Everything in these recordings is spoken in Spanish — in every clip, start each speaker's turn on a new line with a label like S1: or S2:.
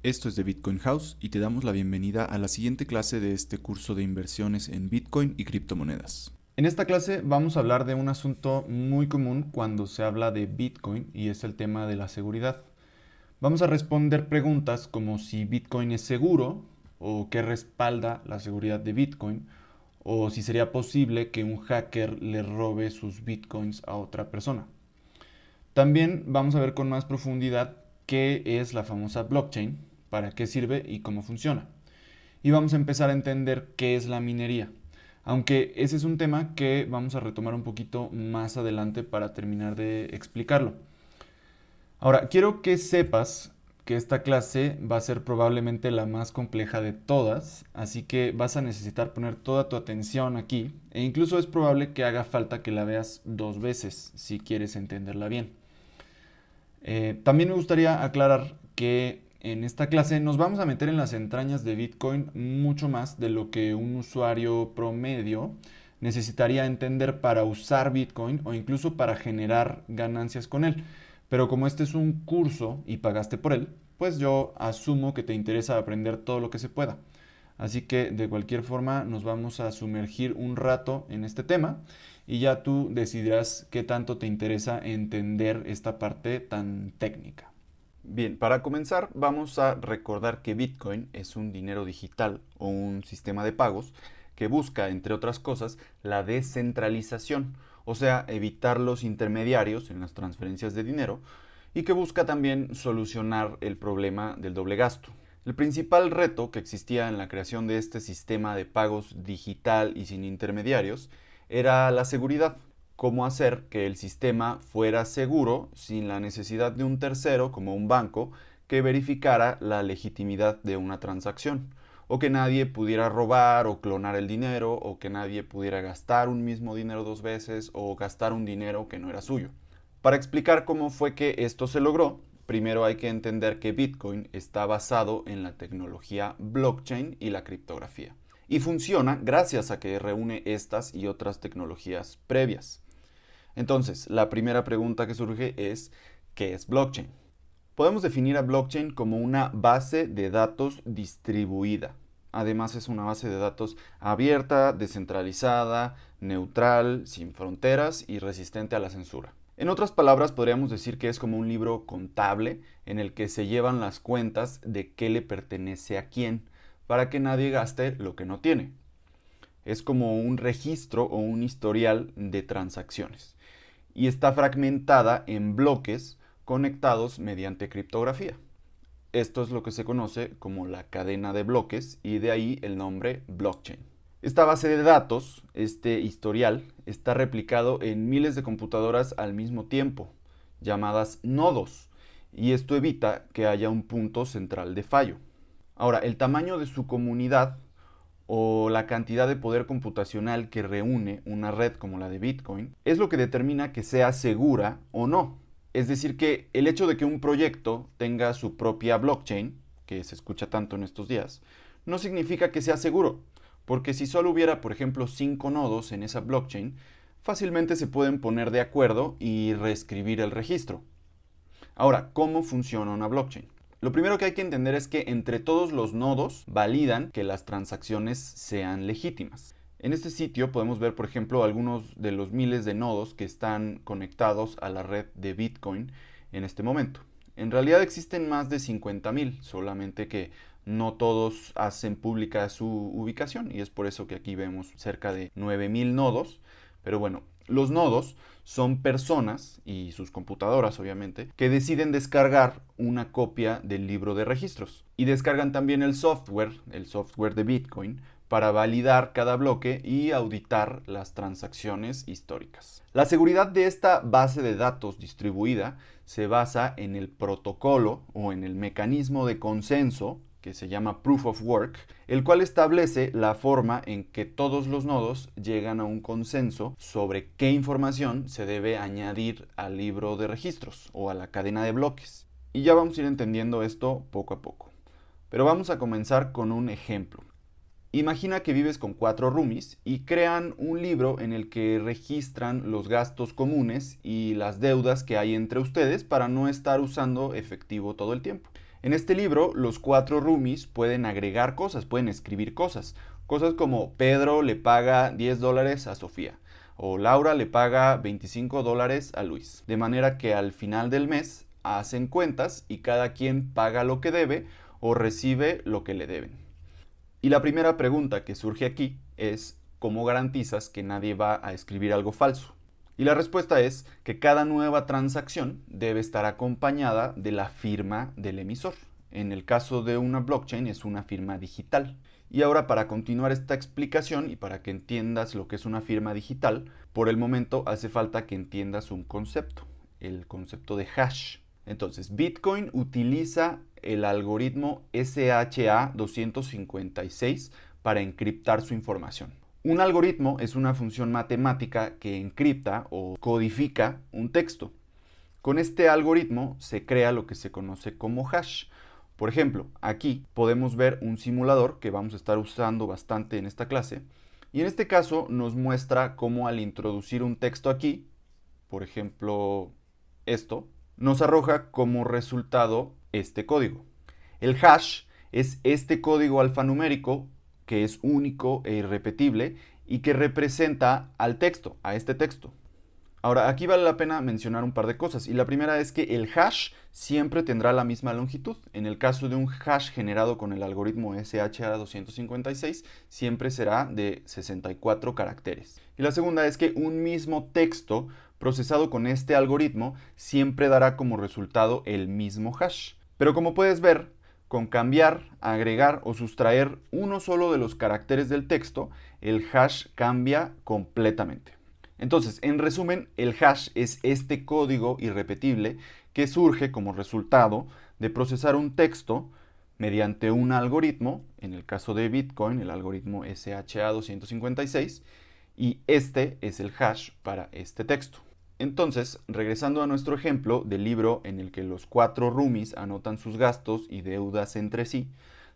S1: Esto es de Bitcoin House y te damos la bienvenida a la siguiente clase de este curso de inversiones en Bitcoin y criptomonedas.
S2: En esta clase vamos a hablar de un asunto muy común cuando se habla de Bitcoin y es el tema de la seguridad. Vamos a responder preguntas como si Bitcoin es seguro o qué respalda la seguridad de Bitcoin o si sería posible que un hacker le robe sus Bitcoins a otra persona. También vamos a ver con más profundidad qué es la famosa blockchain, para qué sirve y cómo funciona. Y vamos a empezar a entender qué es la minería. Aunque ese es un tema que vamos a retomar un poquito más adelante para terminar de explicarlo. Ahora, quiero que sepas que esta clase va a ser probablemente la más compleja de todas, así que vas a necesitar poner toda tu atención aquí e incluso es probable que haga falta que la veas 2 veces si quieres entenderla bien. También me gustaría aclarar que en esta clase nos vamos a meter en las entrañas de Bitcoin mucho más de lo que un usuario promedio necesitaría entender para usar Bitcoin o incluso para generar ganancias con él. Pero como este es un curso y pagaste por él, pues yo asumo que te interesa aprender todo lo que se pueda. Así que de cualquier forma nos vamos a sumergir un rato en este tema y ya tú decidirás qué tanto te interesa entender esta parte tan técnica.
S1: Bien, para comenzar vamos a recordar que Bitcoin es un dinero digital o un sistema de pagos que busca, entre otras cosas, la descentralización, o sea, evitar los intermediarios en las transferencias de dinero y que busca también solucionar el problema del doble gasto. El principal reto que existía en la creación de este sistema de pagos digital y sin intermediarios era la seguridad. Cómo hacer que el sistema fuera seguro sin la necesidad de un tercero, como un banco, que verificara la legitimidad de una transacción, o que nadie pudiera robar o clonar el dinero, o que nadie pudiera gastar un mismo dinero 2 veces, o gastar un dinero que no era suyo. Para explicar cómo fue que esto se logró, primero hay que entender que Bitcoin está basado en la tecnología blockchain y la criptografía. Y funciona gracias a que reúne estas y otras tecnologías previas. Entonces, la primera pregunta que surge es, ¿qué es blockchain? Podemos definir a blockchain como una base de datos distribuida. Además es una base de datos abierta, descentralizada, neutral, sin fronteras y resistente a la censura. En otras palabras, podríamos decir que es como un libro contable en el que se llevan las cuentas de qué le pertenece a quién, para que nadie gaste lo que no tiene. Es como un registro o un historial de transacciones. Y está fragmentada en bloques conectados mediante criptografía. Esto es lo que se conoce como la cadena de bloques y de ahí el nombre blockchain. Esta base de datos, este historial, está replicado en miles de computadoras al mismo tiempo, llamadas nodos, y esto evita que haya un punto central de fallo. Ahora, el tamaño de su comunidad o la cantidad de poder computacional que reúne una red como la de Bitcoin es lo que determina que sea segura o no. Es decir, que el hecho de que un proyecto tenga su propia blockchain, que se escucha tanto en estos días, no significa que sea seguro, porque si solo hubiera, por ejemplo, 5 nodos en esa blockchain, fácilmente se pueden poner de acuerdo y reescribir el registro. Ahora, ¿cómo funciona una blockchain? Lo primero que hay que entender es que entre todos los nodos validan que las transacciones sean legítimas. En este sitio podemos ver, por ejemplo, algunos de los miles de nodos que están conectados a la red de Bitcoin en este momento. En realidad existen más de 50,000, solamente que no todos hacen pública su ubicación y es por eso que aquí vemos cerca de 9,000 nodos. Pero bueno, los nodos son personas, y sus computadoras obviamente, que deciden descargar una copia del libro de registros. Y descargan también el software de Bitcoin, para validar cada bloque y auditar las transacciones históricas. La seguridad de esta base de datos distribuida se basa en el protocolo o en el mecanismo de consenso que se llama Proof of Work, el cual establece la forma en que todos los nodos llegan a un consenso sobre qué información se debe añadir al libro de registros o a la cadena de bloques. Y ya vamos a ir entendiendo esto poco a poco. Pero vamos a comenzar con un ejemplo. Imagina que vives con 4 roomies y crean un libro en el que registran los gastos comunes y las deudas que hay entre ustedes para no estar usando efectivo todo el tiempo. En este libro, los 4 roomies pueden agregar cosas, pueden escribir cosas. Cosas como Pedro le paga $10 a Sofía o Laura le paga $25 a Luis. De manera que al final del mes hacen cuentas y cada quien paga lo que debe o recibe lo que le deben. Y la primera pregunta que surge aquí es ¿cómo garantizas que nadie va a escribir algo falso? Y la respuesta es que cada nueva transacción debe estar acompañada de la firma del emisor. En el caso de una blockchain es una firma digital. Y ahora, para continuar esta explicación y para que entiendas lo que es una firma digital, por el momento hace falta que entiendas un concepto, el concepto de hash. Entonces, Bitcoin utiliza el algoritmo SHA-256 para encriptar su información. Un algoritmo es una función matemática que encripta o codifica un texto. Con este algoritmo se crea lo que se conoce como hash. Por ejemplo, aquí podemos ver un simulador que vamos a estar usando bastante en esta clase. Y en este caso nos muestra cómo al introducir un texto aquí, por ejemplo esto, nos arroja como resultado este código. El hash es este código alfanumérico que es único e irrepetible y que representa al texto, a este texto. Ahora, aquí vale la pena mencionar un par de cosas, y la primera es que el hash siempre tendrá la misma longitud. En el caso de un hash generado con el algoritmo SHA-256, siempre será de 64 caracteres. Y la segunda es que un mismo texto procesado con este algoritmo siempre dará como resultado el mismo hash. Pero como puedes ver, con cambiar, agregar o sustraer uno solo de los caracteres del texto, el hash cambia completamente. Entonces, en resumen, el hash es este código irrepetible que surge como resultado de procesar un texto mediante un algoritmo, en el caso de Bitcoin, el algoritmo SHA-256, y este es el hash para este texto. Entonces, regresando a nuestro ejemplo del libro en el que los 4 roomies anotan sus gastos y deudas entre sí,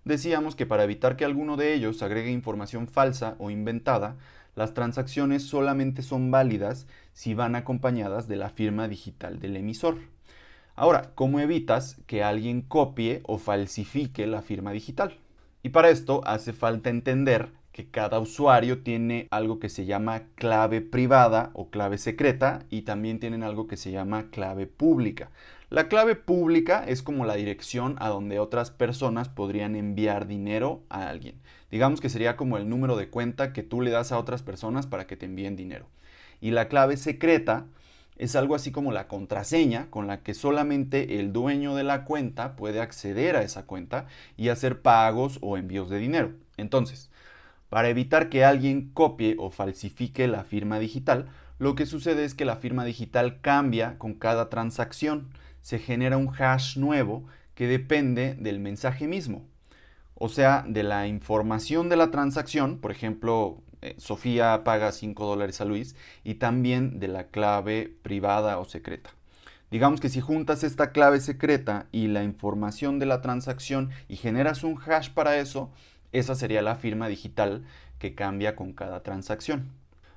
S1: decíamos que para evitar que alguno de ellos agregue información falsa o inventada, las transacciones solamente son válidas si van acompañadas de la firma digital del emisor. Ahora, ¿cómo evitas que alguien copie o falsifique la firma digital? Y para esto hace falta entender que cada usuario tiene algo que se llama clave privada o clave secreta y también tienen algo que se llama clave pública. La clave pública es como la dirección a donde otras personas podrían enviar dinero a alguien. Digamos que sería como el número de cuenta que tú le das a otras personas para que te envíen dinero. Y la clave secreta es algo así como la contraseña con la que solamente el dueño de la cuenta puede acceder a esa cuenta y hacer pagos o envíos de dinero. Entonces, para evitar que alguien copie o falsifique la firma digital, lo que sucede es que la firma digital cambia con cada transacción. Se genera un hash nuevo que depende del mensaje mismo. O sea, de la información de la transacción, por ejemplo, Sofía paga $5 a Luis, y también de la clave privada o secreta. Digamos que si juntas esta clave secreta y la información de la transacción y generas un hash para eso, esa sería la firma digital que cambia con cada transacción.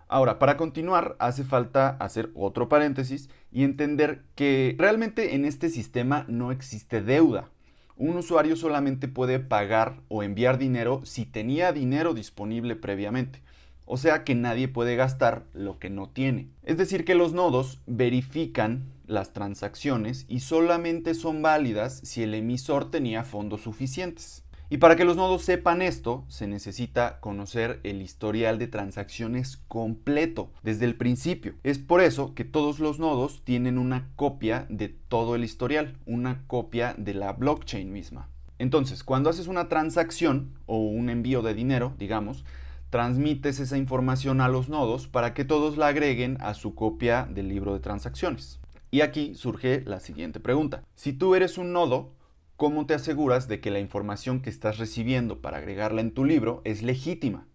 S1: Ahora, para continuar, hace falta hacer otro paréntesis y entender que realmente en este sistema no existe deuda. Un usuario solamente puede pagar o enviar dinero si tenía dinero disponible previamente. O sea que nadie puede gastar lo que no tiene. Es decir, que los nodos verifican las transacciones y solamente son válidas si el emisor tenía fondos suficientes. Y para que los nodos sepan esto, se necesita conocer el historial de transacciones completo, desde el principio. Es por eso que todos los nodos tienen una copia de todo el historial, una copia de la blockchain misma. Entonces, cuando haces una transacción o un envío de dinero, digamos, transmites esa información a los nodos para que todos la agreguen a su copia del libro de transacciones. Y aquí surge la siguiente pregunta. Si tú eres un nodo, ¿cómo te aseguras de que la información que estás recibiendo para agregarla en tu libro es legítima?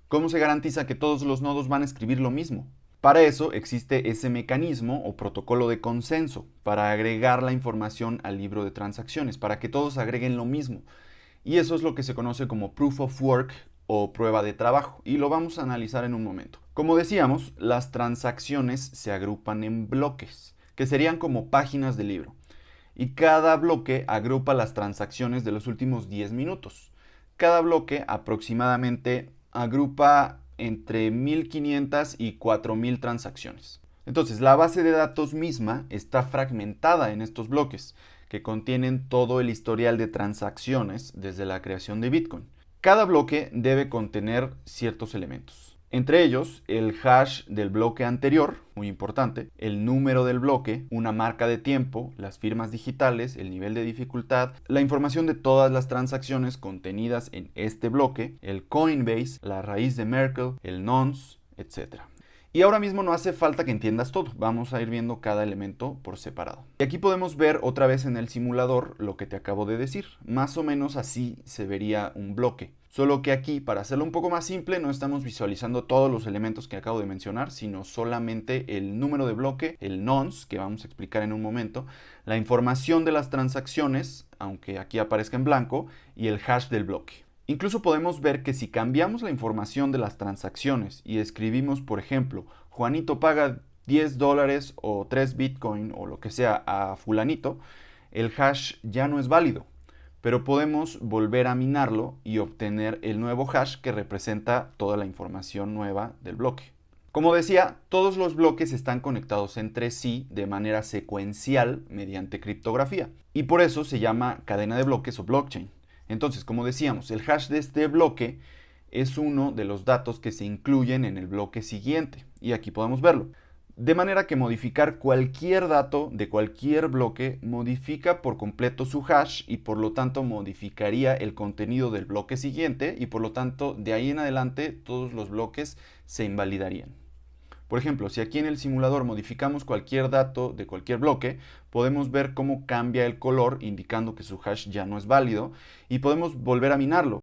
S1: ¿Cómo se garantiza que todos los nodos van a escribir lo mismo? Para eso existe ese mecanismo o protocolo de consenso para agregar la información al libro de transacciones, para que todos agreguen lo mismo. Y eso es lo que se conoce como Proof of Work o prueba de trabajo, y lo vamos a analizar en un momento. Como decíamos, las transacciones se agrupan en bloques, que serían como páginas del libro. y cada bloque agrupa las transacciones de los últimos 10 minutos. Cada bloque aproximadamente agrupa entre 1500 y 4000 transacciones. Entonces, la base de datos misma está fragmentada en estos bloques, que contienen todo el historial de transacciones desde la creación de Bitcoin. Cada bloque debe contener ciertos elementos. Entre ellos, el hash del bloque anterior, muy importante, el número del bloque, una marca de tiempo, las firmas digitales, el nivel de dificultad, la información de todas las transacciones contenidas en este bloque, el Coinbase, la raíz de Merkle, el nonce, etc. Y ahora mismo no hace falta que entiendas todo, vamos a ir viendo cada elemento por separado. Y aquí podemos ver otra vez en el simulador lo que te acabo de decir. Más o menos así se vería un bloque. Solo que aquí, para hacerlo un poco más simple, no estamos visualizando todos los elementos que acabo de mencionar, sino solamente el número de bloque, el nonce, que vamos a explicar en un momento, la información de las transacciones, aunque aquí aparezca en blanco, y el hash del bloque. Incluso podemos ver que si cambiamos la información de las transacciones y escribimos, por ejemplo, Juanito paga $10 o 3 Bitcoin o lo que sea a fulanito, el hash ya no es válido. Pero podemos volver a minarlo y obtener el nuevo hash que representa toda la información nueva del bloque. Como decía, todos los bloques están conectados entre sí de manera secuencial mediante criptografía y por eso se llama cadena de bloques o blockchain. Entonces, como decíamos, el hash de este bloque es uno de los datos que se incluyen en el bloque siguiente y aquí podemos verlo. De manera que modificar cualquier dato de cualquier bloque modifica por completo su hash y por lo tanto modificaría el contenido del bloque siguiente y por lo tanto de ahí en adelante todos los bloques se invalidarían. Por ejemplo, si aquí en el simulador modificamos cualquier dato de cualquier bloque, podemos ver cómo cambia el color indicando que su hash ya no es válido y podemos volver a minarlo.